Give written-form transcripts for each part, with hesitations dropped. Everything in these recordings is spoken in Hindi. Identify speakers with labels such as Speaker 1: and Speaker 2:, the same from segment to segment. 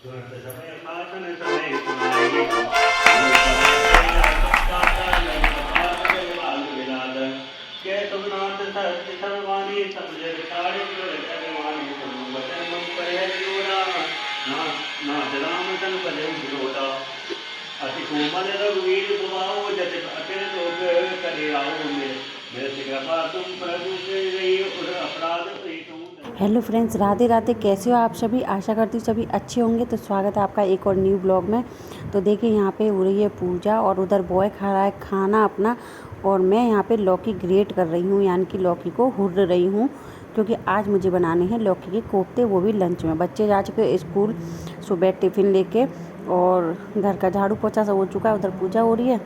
Speaker 1: तुरंत समय आसन समय सुनाई गुरु समय तेरा सत्पाता लग बाल विराज के तुमनाथ सत्य सर्वाणी सब जग सारे जुर सर्वाणी सुनु वचन मम पर है जोरा ना नाथ राम सन पद विरोधा अति कोमल रघुवीर सुभाओ जति अतिर लोक करे आओ मेरे कृपा तुम प्रभु से रही उर अपराध
Speaker 2: हेलो फ्रेंड्स, राधे राधे। कैसे हो आप सभी? आशा करती हूँ सभी अच्छे होंगे। तो स्वागत है आपका एक और न्यू ब्लॉग में। तो देखिए यहाँ पे हो रही है पूजा और उधर बॉय खा रहा है खाना अपना, और मैं यहाँ पे लौकी ग्रेट कर रही हूँ, यानी कि लौकी को हुर्र रही हूँ, क्योंकि आज मुझे बनाने हैं लौकी के कोफ्ते, वो भी लंच में। बच्चे जा चुके स्कूल सुबह टिफ़िन लेके, और घर का झाड़ू पोछा सब हो चुका है। उधर पूजा हो रही है,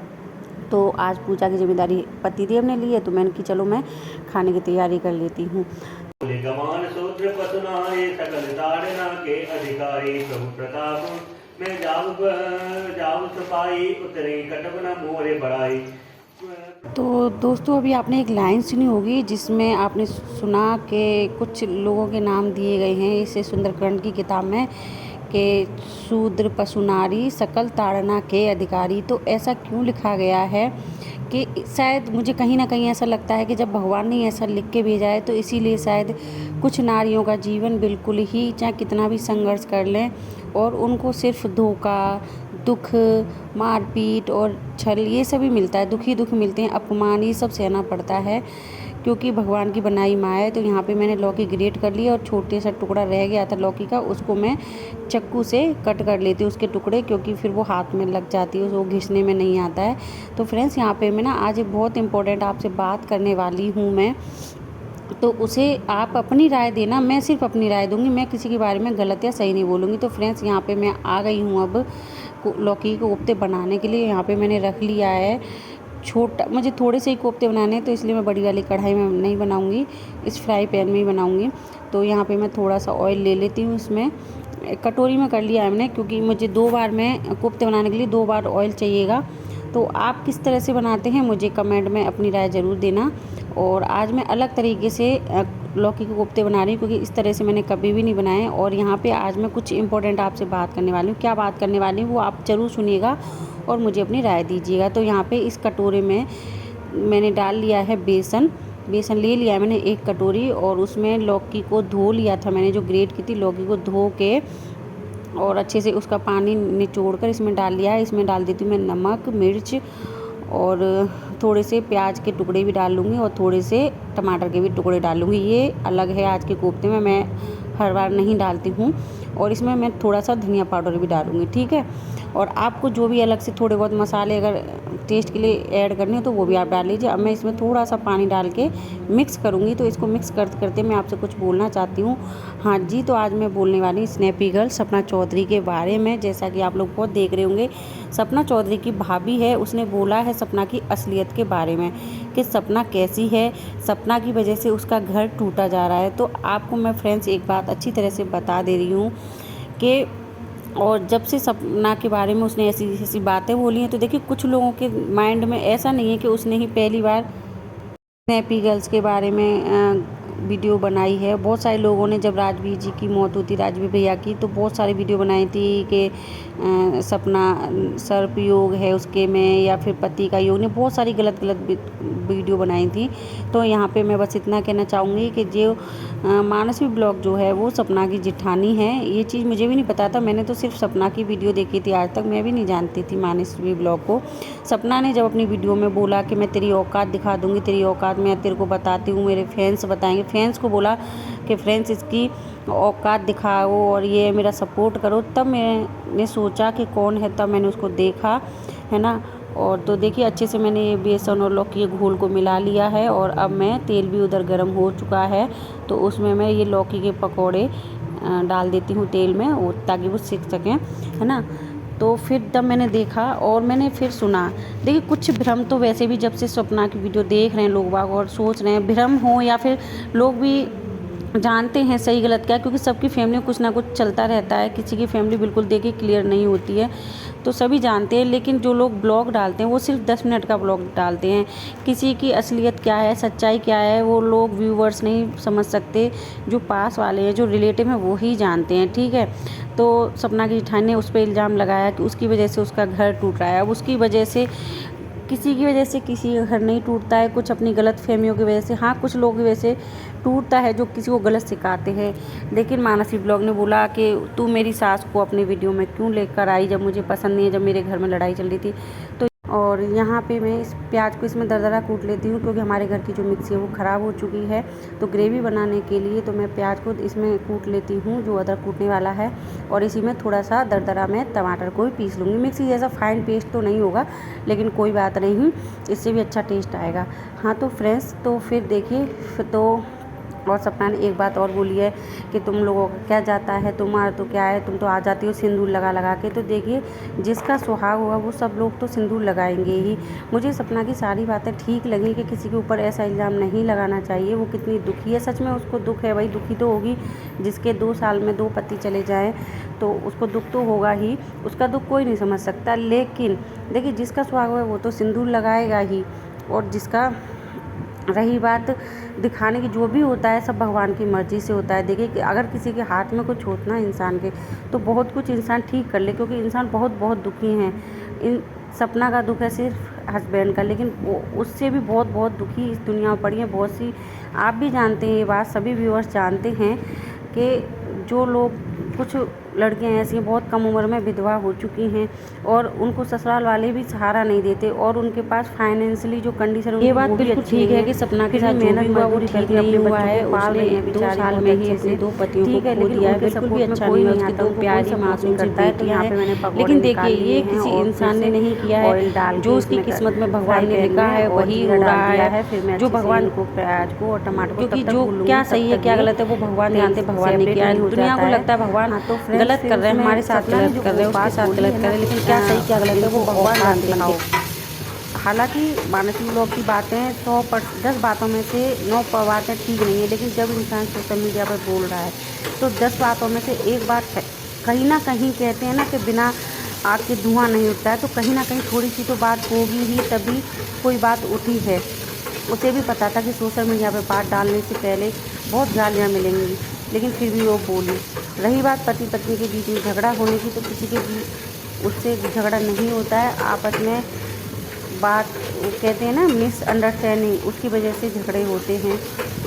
Speaker 2: तो आज पूजा की जिम्मेदारी पतिदेव ने ली है, तो मैंने कि चलो मैं खाने की तैयारी कर लेती हूँ।
Speaker 1: गमान शूद्र पसुनारे सकल ताड़ना के अधिकारी प्रभु प्रताप में जाऊ सपाई उतरे कटब न मोरे बढ़ाई।
Speaker 2: तो दोस्तों, अभी आपने एक लाइन सुनी होगी जिसमें आपने सुना कि कुछ लोगों के नाम दिए गए हैं इसे सुंदरकांड की किताब में, कि शूद्र पशुनारी सकल ताड़ना के अधिकारी। तो ऐसा क्यों लिखा गया है कि शायद मुझे कहीं ना कहीं ऐसा लगता है कि जब भगवान ने ऐसा लिख के भेजा है, तो इसीलिए शायद कुछ नारियों का जीवन बिल्कुल ही, चाहे कितना भी संघर्ष कर लें, और उनको सिर्फ धोखा, दुख, मारपीट और छल, ये सभी मिलता है। दुख ही दुख मिलते हैं, अपमान, ये सब सहना पड़ता है, क्योंकि भगवान की बनाई माँ है। तो यहाँ पे मैंने लौकी ग्रेट कर लिया, और छोटे सा टुकड़ा रह गया था लौकी का, उसको मैं चाकू से कट कर लेती हूँ उसके टुकड़े, क्योंकि फिर वो हाथ में लग जाती है, वो घिसने में नहीं आता है। तो फ्रेंड्स, यहाँ पे मैं ना आज एक बहुत इंपॉर्टेंट आपसे बात करने वाली हूँ मैं, तो उसे आप अपनी राय देना। मैं सिर्फ अपनी राय दूंगी, मैं किसी के बारे में गलत या सही नहीं बोलूँगी। तो फ्रेंड्स, यहाँ पे मैं आ गई हूँ अब लौकी के कोफ्ते बनाने के लिए। यहाँ पे मैंने रख लिया है छोटा, मुझे थोड़े से ही कोफ्ते बनाने हैं, तो इसलिए मैं बड़ी वाली कढ़ाई में नहीं बनाऊंगी, इस फ्राई पैन में ही बनाऊंगी। तो यहाँ पे मैं थोड़ा सा ऑयल ले लेती हूँ, इसमें कटोरी में कर लिया है मैंने, क्योंकि मुझे 2 बार में कोफ्ते बनाने के लिए 2 बार ऑयल चाहिएगा। तो आप किस तरह से बनाते हैं मुझे कमेंट में अपनी राय ज़रूर देना। और आज मैं अलग तरीके से लौकी के कोफ्ते बना रही हूँ, क्योंकि इस तरह से मैंने कभी भी नहीं बनाए। और यहाँ पे आज मैं कुछ इंपॉर्टेंट आपसे बात करने वाली हूँ। क्या बात करने वाली हूँ वो आप ज़रूर सुनिएगा और मुझे अपनी राय दीजिएगा। तो यहाँ पे इस कटोरे में मैंने डाल लिया है बेसन। बेसन ले लिया है मैंने 1 कटोरी, और उसमें लौकी को धो लिया था मैंने, जो ग्रेट की थी लौकी को धो के, और अच्छे से उसका पानी निचोड़ कर इसमें डाल लिया है। इसमें डाल देती हूँ मैं नमक, मिर्च, और थोड़े से प्याज के टुकड़े भी डाल लूँगी, और थोड़े से टमाटर के भी टुकड़े डाल लूँगी। ये अलग है आज के कोफ्ते में, मैं हर बार नहीं डालती हूँ। और इसमें मैं थोड़ा सा धनिया पाउडर भी डालूँगी, ठीक है। और आपको जो भी अलग से थोड़े बहुत मसाले अगर टेस्ट के लिए ऐड करने हो तो वो भी आप डाल लीजिए। अब मैं इसमें थोड़ा सा पानी डाल के मिक्स करूँगी। तो इसको मिक्स करते करते मैं आपसे कुछ बोलना चाहती हूँ। हाँ जी, तो आज मैं बोलने वाली स्नैपी गर्ल सपना चौधरी के बारे में। जैसा कि आप लोग बहुत देख रहे होंगे, सपना चौधरी की भाभी है, उसने बोला है सपना की असलियत के बारे में, कि सपना कैसी है, सपना की वजह से उसका घर टूटा जा रहा है। तो आपको मैं फ्रेंड्स एक बात अच्छी तरह से बता दे रही हूँ कि, और जब से सपना के बारे में उसने ऐसी ऐसी बातें बोली हैं, तो देखिए कुछ लोगों के माइंड में ऐसा नहीं है कि उसने ही पहली बार स्नैपी गर्ल्स के बारे में वीडियो बनाई है। बहुत सारे लोगों ने, जब राजवीर जी की मौत हुई थी, राजवीर भैया की, तो बहुत सारी वीडियो बनाई थी कि सपना सर्प योग है उसके में, या फिर पति का योग, ने बहुत सारी गलत गलत वीडियो बनाई थी। तो यहाँ पे मैं बस इतना कहना चाहूँगी कि जो मानसवी ब्लॉग जो है वो सपना की जिठानी है। ये चीज़ मुझे भी नहीं पता था, मैंने तो सिर्फ सपना की वीडियो देखी थी, आज तक मैं भी नहीं जानती थी मानसवी ब्लॉग को। सपना ने जब अपनी वीडियो में बोला कि मैं तेरी औकात दिखा दूँगी, तेरी औकात मैं तेरे को बताती हूँ, मेरे फैंस बताएंगे, फैंस को बोला कि फ्रेंड्स इसकी औकात दिखाओ और ये मेरा सपोर्ट करो, तब मैंने सोचा कि कौन है, तब मैंने उसको देखा, है ना। और तो देखिए अच्छे से मैंने ये बेसन और लौकी के घोल को मिला लिया है, और अब मैं तेल भी उधर गर्म हो चुका है, तो उसमें मैं ये लौकी के पकौड़े डाल देती हूँ तेल में, वो ताकि वो सिक सकें, है ना। तो फिर तब मैंने देखा और मैंने फिर सुना। देखिए कुछ भ्रम तो वैसे भी जब से सपना की वीडियो देख रहे हैं लोग बाग, और सोच रहे हैं, भ्रम हो या फिर लोग भी जानते हैं सही गलत क्या है, क्योंकि सबकी फैमिली में कुछ ना कुछ चलता रहता है, किसी की फैमिली बिल्कुल देखिए क्लियर नहीं होती है, तो सभी जानते हैं। लेकिन जो लोग ब्लॉग डालते हैं वो सिर्फ 10 मिनट का ब्लॉग डालते हैं, किसी की असलियत क्या है, सच्चाई क्या है, वो लोग व्यूवर्स नहीं समझ सकते। जो पास वाले हैं, जो रिलेटिव हैं, वो ही जानते हैं, ठीक है। तो सपना की जेठानी ने उस पर इल्ज़ाम लगाया कि उसकी वजह से उसका घर टूट रहा है। अब उसकी वजह से किसी की वजह से किसी का घर नहीं टूटता है, कुछ अपनी गलत फहमियों की वजह से, हाँ कुछ लोगों की वजह से टूटता है जो किसी को गलत सिखाते हैं। लेकिन मानसी ब्लॉग ने बोला कि तू मेरी सास को अपनी वीडियो में क्यों लेकर आई, जब मुझे पसंद नहीं है, जब मेरे घर में लड़ाई चल रही थी। तो और यहाँ पे मैं इस प्याज को इसमें दरदरा कूट लेती हूँ, क्योंकि हमारे घर की जो मिक्सी है वो ख़राब हो चुकी है। तो ग्रेवी बनाने के लिए तो मैं प्याज को इसमें कूट लेती हूँ, जो अदरक कूटने वाला है, और इसी में थोड़ा सा दरदरा मैं टमाटर को भी पीस लूँगी। मिक्सी जैसा फाइन पेस्ट तो नहीं होगा, लेकिन कोई बात नहीं, इससे भी अच्छा टेस्ट आएगा। हाँ तो फ्रेंड्स, तो फिर देखिए, तो और सपना ने एक बात और बोली है कि तुम लोगों का क्या जाता है, तुम्हारा तो क्या है, तुम तो आ जाती हो सिंदूर लगा लगा के। तो देखिए, जिसका सुहाग होगा वो सब लोग तो सिंदूर लगाएंगे ही। मुझे सपना की सारी बातें ठीक लगी कि किसी के ऊपर ऐसा इल्ज़ाम नहीं लगाना चाहिए। वो कितनी दुखी है, सच में उसको दुख है भाई, दुखी तो होगी। जिसके 2 साल में 2 पति चले जाएँ तो उसको दुख तो होगा ही, उसका दुख कोई नहीं समझ सकता। लेकिन देखिए, जिसका सुहाग होगा वो तो सिंदूर लगाएगा ही। और जिसका रही बात दिखाने की, जो भी होता है सब भगवान की मर्ज़ी से होता है। देखिए कि अगर किसी के हाथ में कुछ होता है इंसान के, तो बहुत कुछ इंसान ठीक कर ले, क्योंकि इंसान बहुत बहुत दुखी हैं। इन सपना का दुख है सिर्फ हस्बैंड का, लेकिन वो उससे भी बहुत बहुत दुखी इस दुनिया में पड़ी हैं बहुत सी। आप भी जानते हैं ये बात, सभी व्यूअर्स जानते हैं कि जो लोग, कुछ लड़कियां ऐसी हैं बहुत कम उम्र में विधवा हो चुकी हैं, और उनको ससुराल वाले भी सहारा नहीं देते, और उनके पास फाइनेंशियली जो कंडीशन, ये बात बिल्कुल ठीक है कि सपना के साथ मेहनत हुआ वो ठीक नहीं हुआ है। उसने 2 साल में ही अपने 2 पतियों को खो दिया है, बिल्कुल भी अच्छा नहीं है। उसकी 2 प्यारी मासूम सी बेटियां हैं। लेकिन देखिए, ये किसी इंसान ने नहीं किया है, जो उसकी किस्मत में भगवान ने लिखा है वही हो रहा है। जो भगवान को, प्याज को और टमाटर को, क्योंकि जो क्या सही है क्या गलत है वो भगवान जानते, भगवान ने किया है। दुनिया को लगता है भगवान गलत कर रहे हैं, हमारे साथ गलत कर रहे हैं, उसके साथ गलत कर रहे हैं, लेकिन क्या सही क्या गलत है वो भगवान जानते हैं। हालांकि मानसी ब्लॉग की बातें 10 बातों में से 9 बातें ठीक नहीं है, लेकिन जब इंसान सोशल मीडिया पर बोल रहा है तो 10 बातों में से एक बात कहीं ना कहीं, कहते हैं ना कि बिना आग के धुआं नहीं उठता है, तो कहीं ना कहीं थोड़ी सी तो बात होगी ही, तभी कोई बात उठी है। उसे भी पता था कि सोशल मीडिया पर बात डालने से पहले बहुत गालियाँ मिलेंगी, लेकिन फिर भी वो बोली। रही बात पति पत्नी के बीच में झगड़ा होने की, तो किसी के बीच उससे झगड़ा नहीं होता है, आपस में बात, कहते हैं ना मिसअंडरस्टैंडिंग, उसकी वजह से झगड़े होते हैं।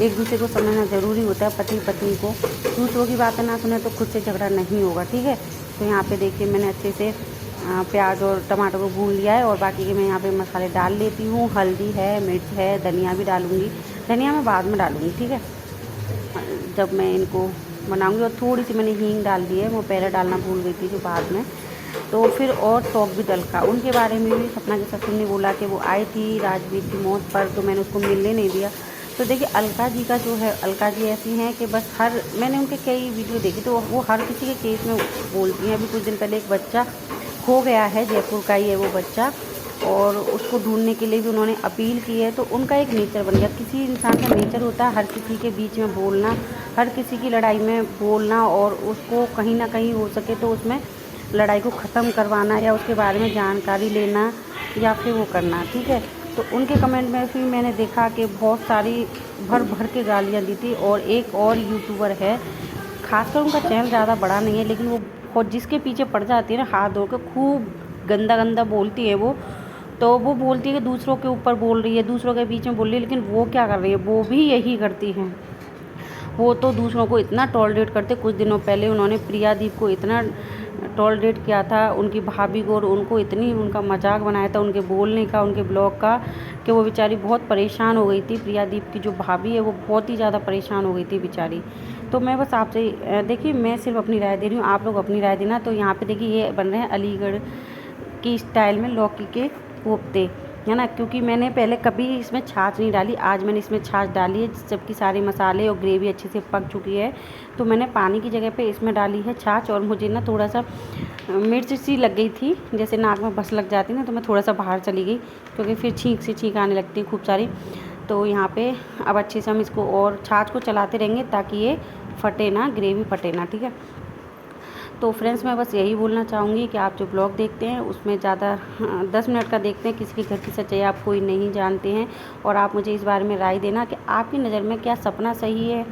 Speaker 2: एक दूसरे को समझना ज़रूरी होता है पति पत्नी को। दूसरों की बातें ना सुने तो खुद से झगड़ा नहीं होगा, ठीक है। तो यहाँ पे देखिए, मैंने अच्छे से प्याज और टमाटर को भून लिया है, और बाकी के मैं यहाँ पे मसाले डाल लेती हूँ। हल्दी है, मिर्च है, धनिया भी डालूँगी, धनिया मैं बाद में डालूँगी, ठीक है, जब मैं इनको बनाऊँगी। और थोड़ी सी मैंने हींग डाल दी है, वो पहले डालना भूल गई थी जो बाद में। तो फिर और सौंफ भी डलका, उनके बारे में भी सपना के ससुर ने बोला कि वो आई थी राजवीर की मौत पर, तो मैंने उसको मिलने नहीं दिया। तो देखिए, अलका जी का जो है, अलका जी ऐसी हैं कि बस मैंने उनके कई वीडियो देखी, तो वो हर किसी के केस में बोलती हैं। अभी कुछ दिन पहले एक बच्चा खो गया है, जयपुर का ही है वो बच्चा, और उसको ढूंढने के लिए भी उन्होंने अपील की है। तो उनका एक नेचर बन गया, किसी इंसान का नेचर होता है हर किसी के बीच में बोलना, हर किसी की लड़ाई में बोलना, और उसको कहीं ना कहीं हो सके तो उसमें लड़ाई को ख़त्म करवाना, या उसके बारे में जानकारी लेना, या फिर वो करना, ठीक है। तो उनके कमेंट में फिर मैंने देखा कि बहुत सारी भर भर के गालियाँ दी थी। और एक और यूट्यूबर है, खासकर उनका चैनल ज़्यादा बड़ा नहीं है, लेकिन वो जिसके पीछे पड़ जाती है ना, हाथ धो के खूब गंदा गंदा बोलती है वो। तो वो बोलती है कि दूसरों के ऊपर बोल रही है, दूसरों के बीच में बोल रही है, लेकिन वो क्या कर रही है, वो भी यही करती हैं। वो तो दूसरों को इतना टॉलरेट करते। कुछ दिनों पहले उन्होंने प्रिया दीप को इतना टॉलरेट किया था, उनकी भाभी को, और उनको इतनी उनका मजाक बनाया था उनके बोलने का, उनके ब्लॉग का, कि वो बेचारी बहुत परेशान हो गई थी। प्रिया दीप की जो भाभी है वो बहुत ही ज़्यादा परेशान हो गई थी बेचारी। तो मैं बस आपसे देखिए, मैं सिर्फ अपनी राय दे रही हूँ, आप लोग अपनी राय देना। तो यहाँ पे देखिए, ये बन रहे हैं अलीगढ़ की स्टाइल में लौकी के कोफ्ते, है ना, क्योंकि मैंने पहले कभी इसमें छाछ नहीं डाली, आज मैंने इसमें छाछ डाली है। जबकि सारे मसाले और ग्रेवी अच्छे से पक चुकी है, तो मैंने पानी की जगह पे इसमें डाली है छाछ। और मुझे ना थोड़ा सा मिर्च सी लग गई थी, जैसे नाक में बस लग जाती ना, तो मैं थोड़ा सा बाहर चली गई, क्योंकि फिर छींक आने लगती है खूब सारी। तो यहाँ पे अब अच्छे से हम इसको और छाछ को चलाते रहेंगे ताकि ये फटे ना, ग्रेवी फटे ना, ठीक है। तो फ्रेंड्स मैं बस यही बोलना चाहूँगी कि आप जो ब्लॉग देखते हैं उसमें ज़्यादा 10 मिनट का देखते हैं, किसी के घर की सच्चाई आप कोई नहीं जानते हैं। और आप मुझे इस बारे में राय देना कि आपकी नज़र में क्या सपना सही है,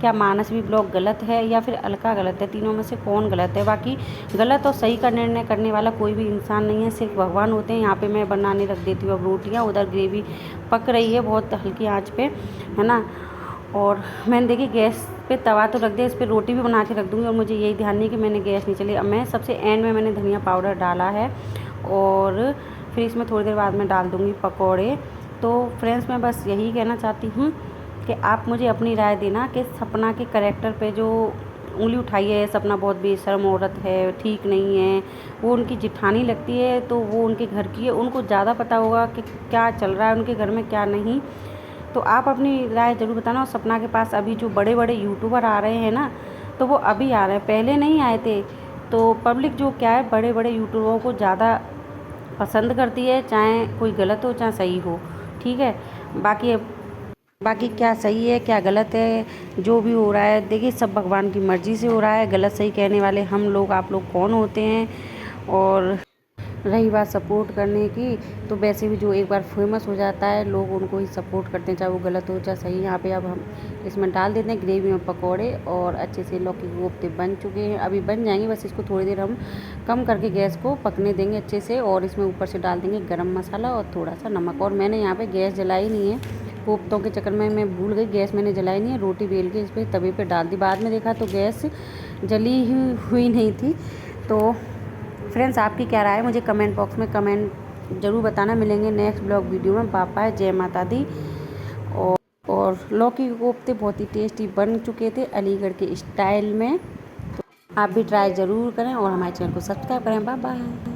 Speaker 2: क्या मानसवी ब्लॉग गलत है या फिर अलका गलत है, तीनों में से कौन गलत है। बाकी गलत और सही का निर्णय करने वाला कोई भी इंसान नहीं है, सिर्फ भगवान होते हैं। यहाँ पे मैं बनाने रख देती हूँ अब रोटियाँ, उधर ग्रेवी पक रही है बहुत हल्की आँच पे, है ना। और मैंने देखी गैस पे तवा तो रख दिया, इस पर रोटी भी बना के रख दूँगी। और मुझे यही ध्यान नहीं कि मैंने गैस नहीं चली। अब मैं सबसे एंड में मैंने धनिया पाउडर डाला है और फिर इसमें थोड़ी देर बाद में डाल दूँगी पकौड़े। तो फ्रेंड्स मैं बस यही कहना चाहती हूँ कि आप मुझे अपनी राय देना कि सपना के कैरेक्टर पे जो उंगली उठाई है, सपना बहुत बेशर्म औरत है, ठीक नहीं है, वो उनकी जिठानी लगती है, तो वो उनके घर की है, उनको ज़्यादा पता होगा कि क्या चल रहा है उनके घर में क्या नहीं। तो आप अपनी राय ज़रूर बताना। और सपना के पास अभी जो बड़े बड़े यूट्यूबर आ रहे हैं ना, तो वो अभी आ रहे हैं, पहले नहीं आए थे। तो पब्लिक जो क्या है बड़े बड़े यूट्यूबरों को ज़्यादा पसंद करती है, चाहे कोई गलत हो चाहे सही हो, ठीक है। बाकी क्या सही है क्या गलत है, जो भी हो रहा है देखिए सब भगवान की मर्ज़ी से हो रहा है। गलत सही कहने वाले हम लोग, आप लोग कौन होते हैं। और रही बात सपोर्ट करने की, तो वैसे भी जो एक बार फेमस हो जाता है लोग उनको ही सपोर्ट करते हैं, चाहे वो गलत हो चाहे सही। यहाँ पे अब हम इसमें डाल देते हैं ग्रेवी में पकौड़े और अच्छे से लौकी के कोफ्ते बन चुके हैं, अभी बन जाएंगे। बस इसको थोड़ी देर हम कम करके गैस को पकने देंगे अच्छे से। और इसमें ऊपर से डाल देंगे गरम मसाला और थोड़ा सा नमक। और मैंने यहाँ पर गैस जलाई नहीं है, कोफ्तों के चक्कर में मैं भूल गई, गैस मैंने जलाई नहीं है। रोटी बेल के इस पर तवे पे डाल दी, बाद में देखा तो गैस जली हुई नहीं थी। तो फ्रेंड्स आपकी क्या राय है मुझे कमेंट बॉक्स में कमेंट ज़रूर बताना। मिलेंगे नेक्स्ट ब्लॉग वीडियो में। पापा जय माता दी। और लौकी के कोफ्ते बहुत ही टेस्टी बन चुके थे अलीगढ़ के स्टाइल में। तो आप भी ट्राई ज़रूर करें और हमारे चैनल को सब्सक्राइब करें। Bye bye.